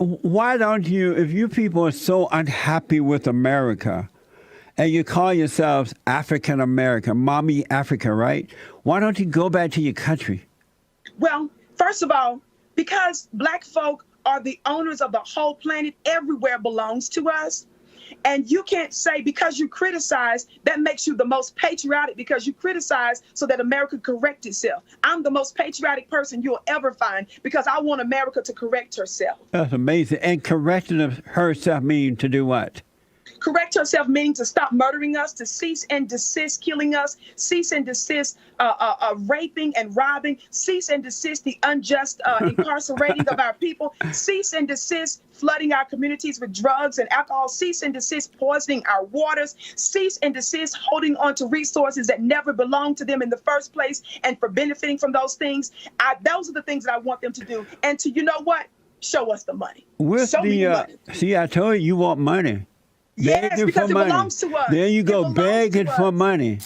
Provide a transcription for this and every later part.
why don't you, if you people are so unhappy with America and you call yourselves African American, mommy Africa, right? Why don't you go back to your country? Well, first of all, because Black folk are the owners of the whole planet, everywhere belongs to us. And you can't say because you criticize, that makes you the most patriotic because you criticize so that America correct itself. I'm the most patriotic person you'll ever find because I want America to correct herself. That's amazing. And correcting herself mean to do what? Correct herself meaning to stop murdering us, to cease and desist killing us, cease and desist raping and robbing, cease and desist the unjust incarcerating of our people, cease and desist flooding our communities with drugs and alcohol, cease and desist poisoning our waters, cease and desist holding on to resources that never belonged to them in the first place and for benefiting from those things. Those are the things that I want them to do. And to, you know what? Show us the money. With see, I told you want money. Yes, because it belongs to us. There you go, begging for money.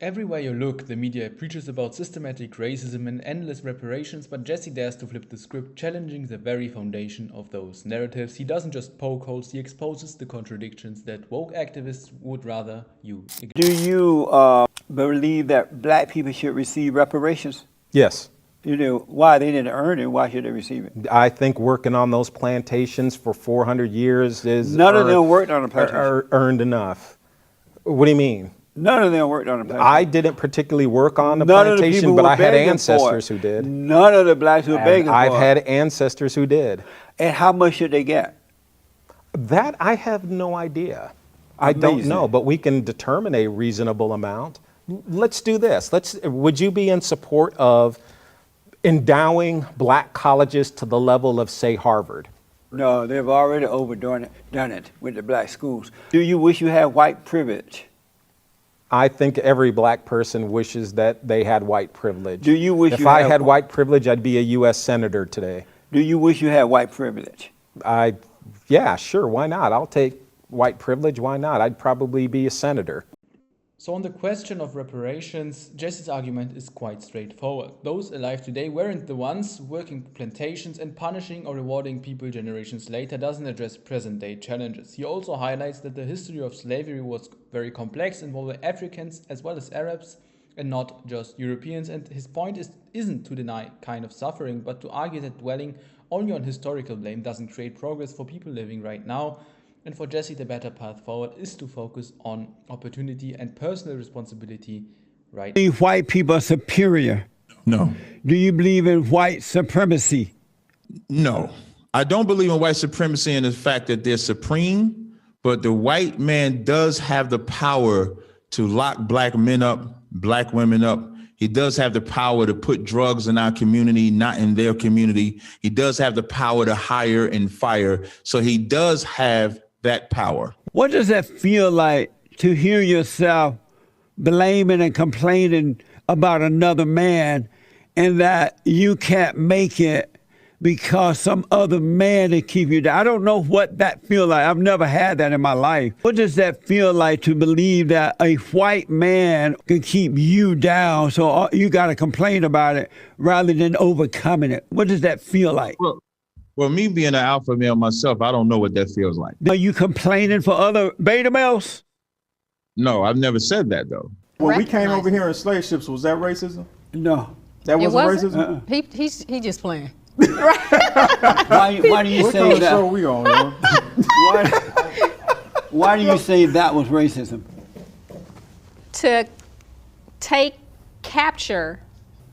Everywhere you look, the media preaches about systematic racism and endless reparations, but Jesse dares to flip the script, challenging the very foundation of those narratives. He doesn't just poke holes, he exposes the contradictions that woke activists would rather you ignore. Do you believe that Black people should receive reparations? Yes. You know, why? They didn't earn it. Why should they receive it? I think working on those plantations for 400 years is... None of them worked on a plantation. Earned enough. What do you mean? None of them worked on a plantation. I didn't particularly work on the plantation, but I had ancestors who did. None of the Blacks who were begging for it. I've had ancestors who did. And how much should they get? That I have no idea. I don't know, but we can determine a reasonable amount. Let's do this. Would you be in support of endowing Black colleges to the level of, say, Harvard? No, they've already done it with the Black schools. Do you wish you had white privilege? I think every Black person wishes that they had white privilege. Do you wish if I had white privilege, I'd be a U.S. Senator today. Do you wish you had white privilege? Yeah, sure, why not? I'll take white privilege, why not? I'd probably be a senator. So on the question of reparations, Jesse's argument is quite straightforward. Those alive today weren't the ones working plantations, and punishing or rewarding people generations later doesn't address present-day challenges. He also highlights that the history of slavery was very complex, involving Africans as well as Arabs, and not just Europeans. And his point isn't to deny kind of suffering, but to argue that dwelling only on historical blame doesn't create progress for people living right now. And for Jesse, the better path forward is to focus on opportunity and personal responsibility right now. Do you believe white people are superior? No. Do you believe in white supremacy? No. I don't believe in white supremacy in the fact that they're supreme, but the white man does have the power to lock Black men up, Black women up. He does have the power to put drugs in our community, not in their community. He does have the power to hire and fire. So he does have that power. What does that feel like to hear yourself blaming and complaining about another man and that you can't make it because some other man to keep you down? I don't know what that feels like. I've never had that in my life. What does that feel like to believe that a white man can keep you down, so you got to complain about it rather than overcoming it? What does that feel like? Well, me being an alpha male myself, I don't know what that feels like. Are you complaining for other beta males? No, I've never said that, though. When we came over here in slave ships, was that racism? No. That wasn't racism? He just playing. Why do you say that? Show we on, man? Why do you say that was racism? To capture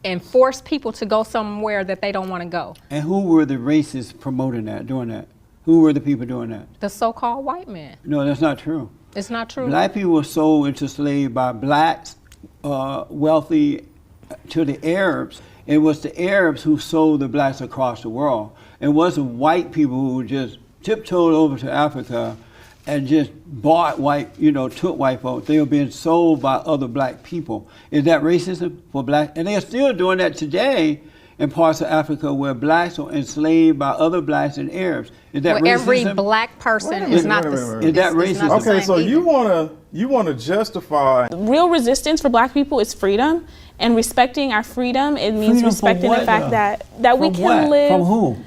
and force people to go somewhere that they don't want to go. And who were the racists promoting that, doing that? Who were the people doing that? The so-called white men. No, that's not true. It's not true. Black people were sold into slavery by Blacks, wealthy, to the Arabs. It was the Arabs who sold the Blacks across the world. It wasn't white people who just tiptoed over to Africa and just bought took white folks. They were being sold by other Black people. Is that racism for Black? And they are still doing that today in parts of Africa where Blacks are enslaved by other Blacks and Arabs. Is that racism? Every Black person is not the same. Is that racism? Okay, so you wanna justify. Real resistance for Black people is freedom, and respecting our freedom. It means Freedom respecting the fact that we can live. From who?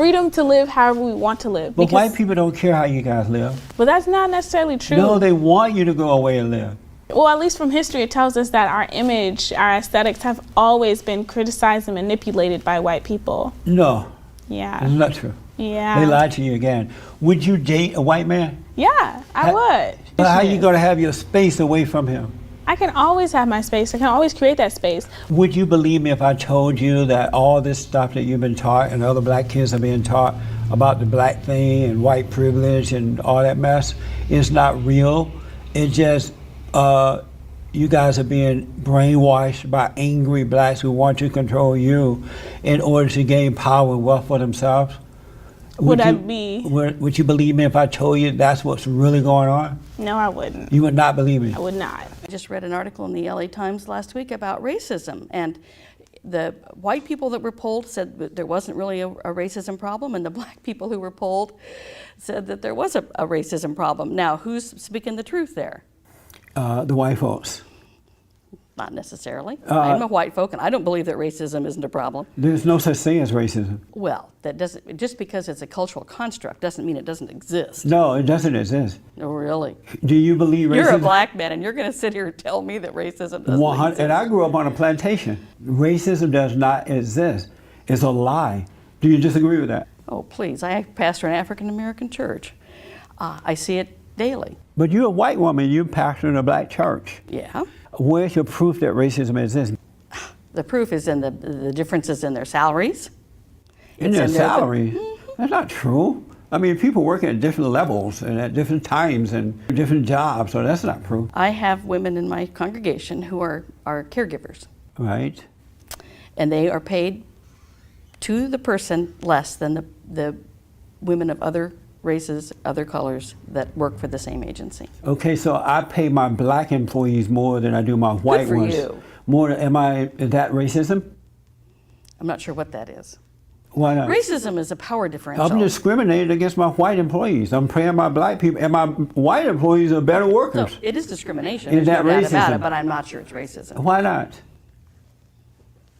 freedom to live however we want to live. But white people don't care how you guys live. But that's not necessarily true. No, they want you to go away and live. Well, at least from history, it tells us that our image, our aesthetics have always been criticized and manipulated by white people. No, Yeah. it's not true. Yeah. They lied to you again. Would you date a white man? Yeah, I would. But how are you going to have your space away from him? I can always have my space. I can always create that space. Would you believe me if I told you that all this stuff that you've been taught and other black kids are being taught about the black thing and white privilege and all that mess is not real? It's just you guys are being brainwashed by angry blacks who want to control you in order to gain power and wealth for themselves. Would you believe me if I told you that's what's really going on? No, I wouldn't. You would not believe me? I would not. I just read an article in the LA Times last week about racism, and the white people that were polled said that there wasn't really a racism problem, and the black people who were polled said that there was a racism problem. Now, who's speaking the truth there? The white folks. Not necessarily. I'm a white folk, and I don't believe that racism isn't a problem. There's no such thing as racism. Well, that doesn't, just because it's a cultural construct doesn't mean it doesn't exist. No, it doesn't exist. Oh, really? Do you believe racism? You're a black man, and you're going to sit here and tell me that racism doesn't exist. And I grew up on a plantation. Racism does not exist. It's a lie. Do you disagree with that? Oh, please. I pastor an African-American church. I see it daily. But you're a white woman. You pastor in a black church. Yeah. Where's your proof that racism exists? The proof is in the differences in their salaries. In their salaries? That's not true. I mean, people work at different levels and at different times and different jobs, so that's not proof. I have women in my congregation who are caregivers. Right. And they are paid to the person less than the women of other races, other colors that work for the same agency. Okay, so I pay my black employees more than I do my white ones. Good for you. More, is that racism? I'm not sure what that is. Why not? Racism is a power differential. I'm discriminating against my white employees. I'm paying my black people, and my white employees are better workers. So it is discrimination. Is There's that no doubt about racism? it, but I'm not sure it's racism. Why not?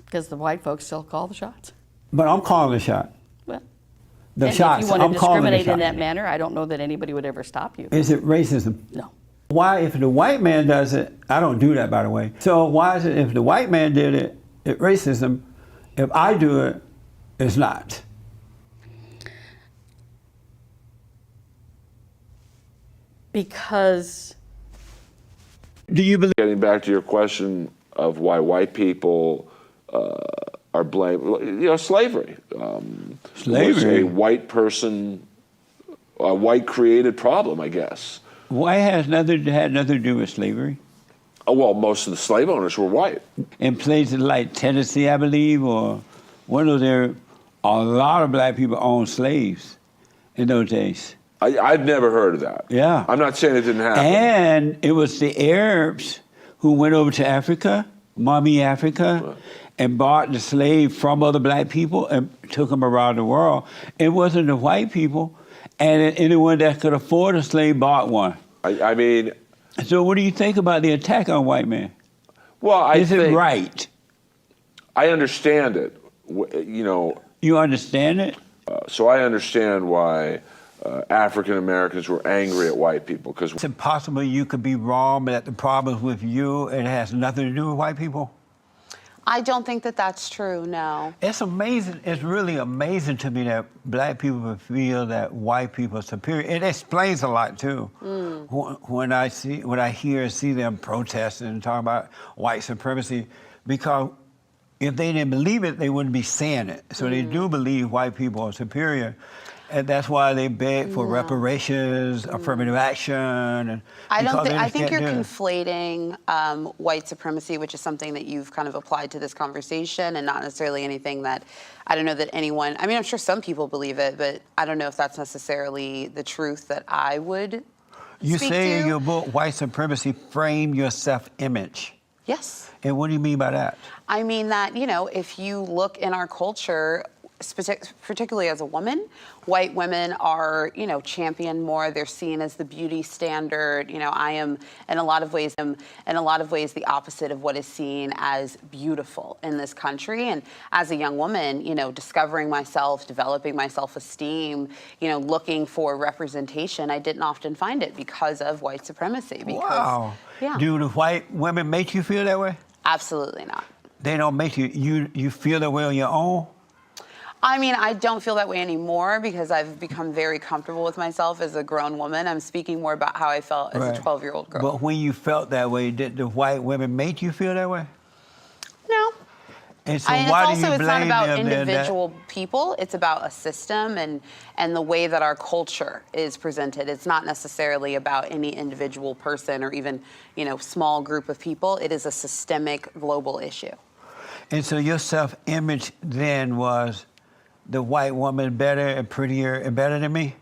Because the white folks still call the shots. But I'm calling the shot. Well, The and shots. if you want I'm to calling the discriminate in shot. that manner, I don't know that anybody would ever stop you. Is it racism? No. Why, if the white man does it, I don't do that, by the way. So why is it if the white man did it, it's racism? If I do it, it's not. Because Do you believe? Getting back to your question of why white people are blamed, slavery. Slavery? Was a white person, a white created problem, I guess. White had nothing to do with slavery. Oh, well, most of the slave owners were white. In places like Tennessee, I believe, or one of there, a lot of black people owned slaves in those days. I've never heard of that. Yeah. I'm not saying it didn't happen. And it was the Arabs who went over to Africa, Mommy Africa, and bought the slave from other black people and took them around the world. It wasn't the white people, and anyone that could afford a slave bought one. I mean... So what do you think about the attack on white men? Well, Is it right? I understand it. You understand it? So I understand why African Americans were angry at white people, because Is it possible you could be wrong, but that the problem's with you and it has nothing to do with white people? I don't think that that's true, no. It's amazing. It's really amazing to me that black people feel that white people are superior. It explains a lot too. When I hear and see them protesting and talking about white supremacy, because if they didn't believe it, they wouldn't be saying it. So they do believe white people are superior. And that's why they beg for reparations, affirmative action. And I think you're conflating white supremacy, which is something that you've kind of applied to this conversation, and not necessarily anything that, I don't know that anyone, I mean, I'm sure some people believe it, but I don't know if that's necessarily the truth that I would You speak say to. in your book, white supremacy frame your self-image. Yes. And what do you mean by that? I mean that, if you look in our culture, particularly as a woman, white women are, championed more. They're seen as the beauty standard. I am in a lot of ways the opposite of what is seen as beautiful in this country. And as a young woman, discovering myself, developing my self-esteem, looking for representation, I didn't often find it because of white supremacy. Because, wow. Yeah. Do the white women make you feel that way? Absolutely not. They don't make you feel that way on your own? I mean, I don't feel that way anymore because I've become very comfortable with myself as a grown woman. I'm speaking more about how I felt as a 12-year-old girl. But when you felt that way, did the white women make you feel that way? No. And so It's why do you blame not about them then individual people. It's about a system and the way that our culture is presented. It's not necessarily about any individual person or even, small group of people. It is a systemic global issue. And so your self-image then was the white woman better and prettier and better than me?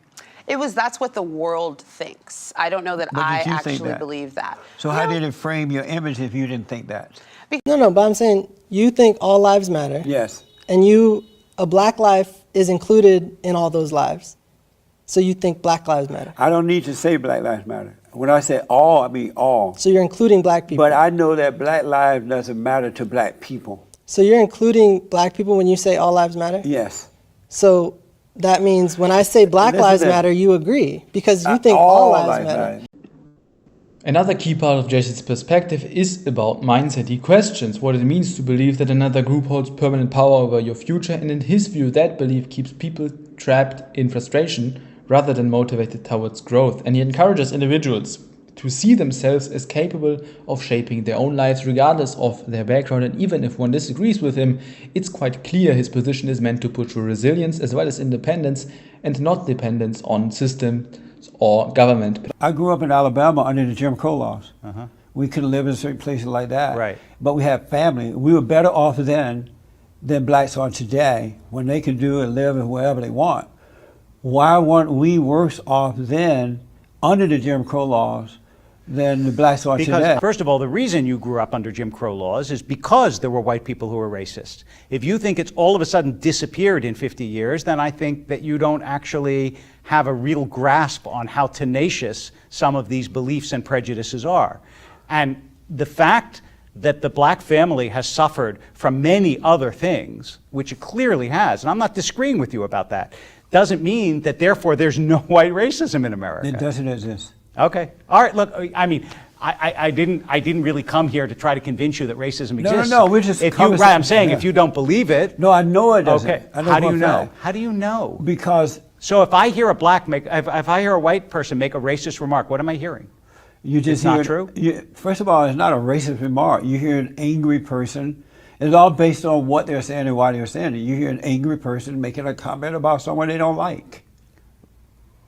That's what the world thinks. I don't know that I actually believe that. So how did it frame your image if you didn't think that? No, but I'm saying you think all lives matter. Yes. And a black life is included in all those lives. So you think black lives matter. I don't need to say black lives matter. When I say all, I mean all. So you're including black people. But I know that black lives doesn't matter to black people. So you're including black people when you say all lives matter? Yes. So that means when I say black lives matter, you agree because you think all lives matter. Another key part of Jesse's perspective is about mindset. He questions what it means to believe that another group holds permanent power over your future, and in his view, that belief keeps people trapped in frustration rather than motivated towards growth. And he encourages individuals to see themselves as capable of shaping their own lives regardless of their background. And even if one disagrees with him, it's quite clear his position is meant to portray resilience as well as independence and not dependence on systems or government. I grew up in Alabama under the Jim Crow laws. We couldn't live in certain places like that. Right. But we had family. We were better off then than blacks are today when they can do and live wherever they want. Why weren't we worse off then under the Jim Crow laws than the blacks are today? Because, first of all, the reason you grew up under Jim Crow laws is because there were white people who were racist. If you think it's all of a sudden disappeared in 50 years, then I think that you don't actually have a real grasp on how tenacious some of these beliefs and prejudices are. And the fact that the black family has suffered from many other things, which it clearly has, and I'm not disagreeing with you about that, doesn't mean that therefore there's no white racism in America. It doesn't exist. Okay. All right. Look, I mean, I didn't really come here to try to convince you that racism exists. No. We're just right, I'm saying if you don't believe it. No, I know it doesn't. Okay. I know How do you know? fact. How do you know? Because so if I hear if I hear a white person make a racist remark, what am I hearing? it's not true? First of all, it's not a racist remark. You hear an angry person. It's all based on what they're saying and why they're saying it. You hear an angry person making a comment about someone they don't like.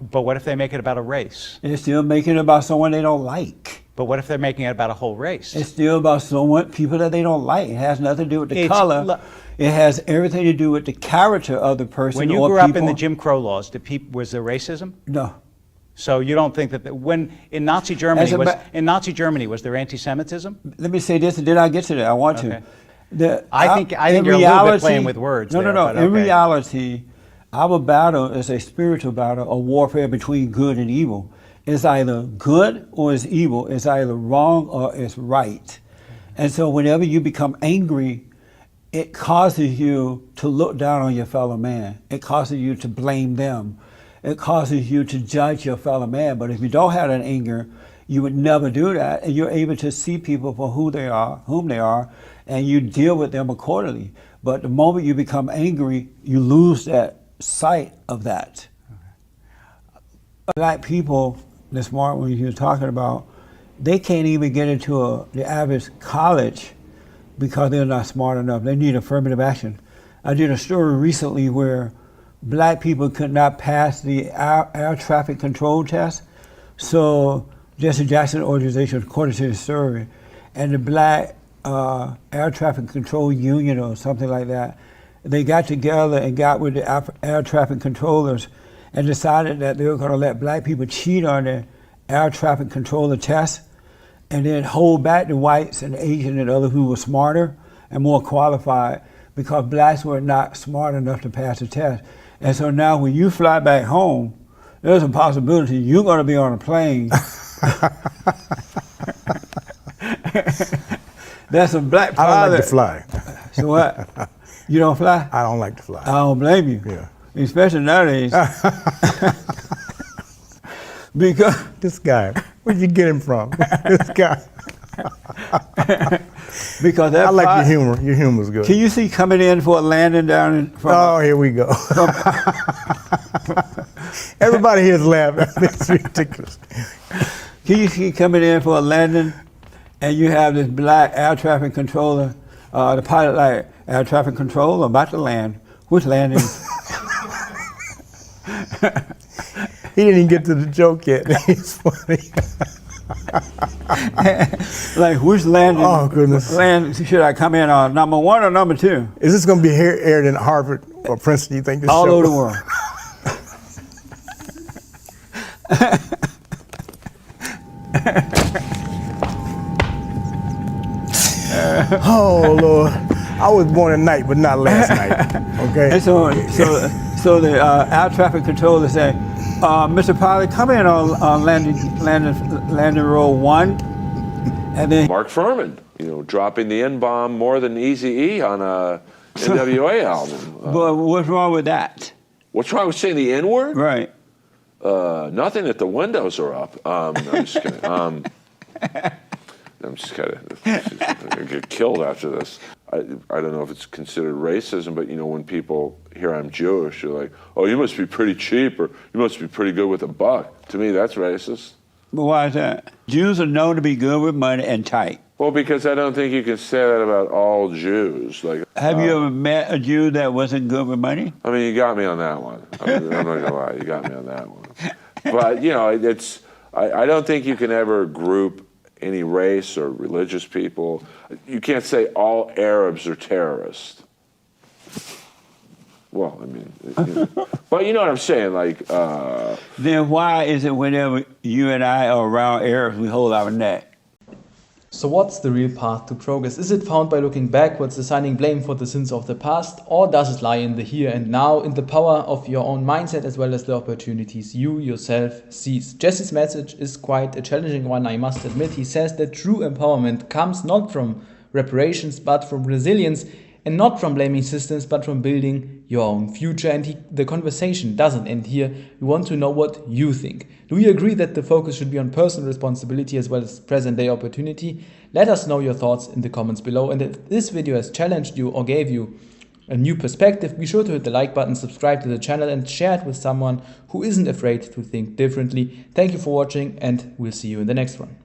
But what if they make it about a race? They're still making it about someone they don't like. But what if they're making it about a whole race? It's still about people that they don't like. It has nothing to do with the color. It has everything to do with the character of the person. When you grew up in the Jim Crow laws, was there racism? No. So you don't think that when in Nazi Germany was there anti-Semitism? Let me say this, and then I'll get to that. I want to. I think you're a little bit playing with words. No. In reality, our battle is a spiritual battle, a warfare between good and evil. It's either good or it's evil. It's either wrong or it's right. And so whenever you become angry, it causes you to look down on your fellow man. It causes you to blame them. It causes you to judge your fellow man. But if you don't have that anger, you would never do that. And you're able to see people for whom they are, and you deal with them accordingly. But the moment you become angry, you lose that sight of that. Black people, the smart ones you're talking about, they can't even get into the average college because they're not smart enough. They need affirmative action. I did a story recently where black people could not pass the air traffic control test. So Jesse Jackson organization, according to the story, and the black air traffic control union or something like that, they got together and got with the air traffic controllers and decided that they were going to let black people cheat on the air traffic controller test and then hold back the whites and Asian and others who were smarter and more qualified. because blacks were not smart enough to pass the test. And so now when you fly back home, there's a possibility you're going to be on a plane. That's a black pilot. I don't like to fly. So what? You don't fly? I don't like to fly. I don't blame you. Yeah. Especially nowadays. Because this guy, where'd you get him from? This guy. Because that I like your humor. Your humor's good. Can you see coming in for a landing down in from? Oh, here we go. Everybody here's laughing. It's ridiculous. Can you see coming in for a landing, and you have this black air traffic controller, the pilot like, air traffic control, about to land. Which landing? He didn't even get to the joke yet. It's funny. Like, which landing? Oh, goodness. Land should I come in on, number 1 or number 2? Is this going to be aired in Harvard or Princeton, you think? This all show? over the world. Oh, Lord. I was born at night, but not last night. Okay? And so the air traffic controller said, Mr. Pilot, come in on landing row 1. And then Mark Furman, dropping the N-bomb more than Eazy-E on a NWA album. But what's wrong with that? What's wrong with saying the N-word? Right. Nothing that the windows are up. I'm just kidding. I'm just kidding. I'm gonna get killed after this. I don't know if it's considered racism, but when people hear I'm Jewish, they're like, "Oh, you must be pretty cheap, or you must be pretty good with a buck." To me, that's racist. But why is that? Jews are known to be good with money and tight. Well, because I don't think you can say that about all Jews. Like, have you ever met a Jew that wasn't good with money? I mean, you got me on that one. I'm not gonna lie, you got me on that one. But it's I don't think you can ever group any race or religious people. You can't say all Arabs are terrorists. Well, I mean, but you know what I'm saying, like. Then why is it whenever you and I are around Arabs, we hold our neck? So what's the real path to progress? Is it found by looking backwards, assigning blame for the sins of the past, or does it lie in the here and now, in the power of your own mindset as well as the opportunities you yourself seize? Jesse's message is quite a challenging one, I must admit. He says that true empowerment comes not from reparations but from resilience, and not from blaming systems but from building your own future. And the conversation doesn't end here. We want to know what you think. Do you agree that the focus should be on personal responsibility as well as present day opportunity? Let us know your thoughts in the comments below. And if this video has challenged you or gave you a new perspective, be sure to hit the like button, subscribe to the channel and share it with someone who isn't afraid to think differently. Thank you for watching and we'll see you in the next one.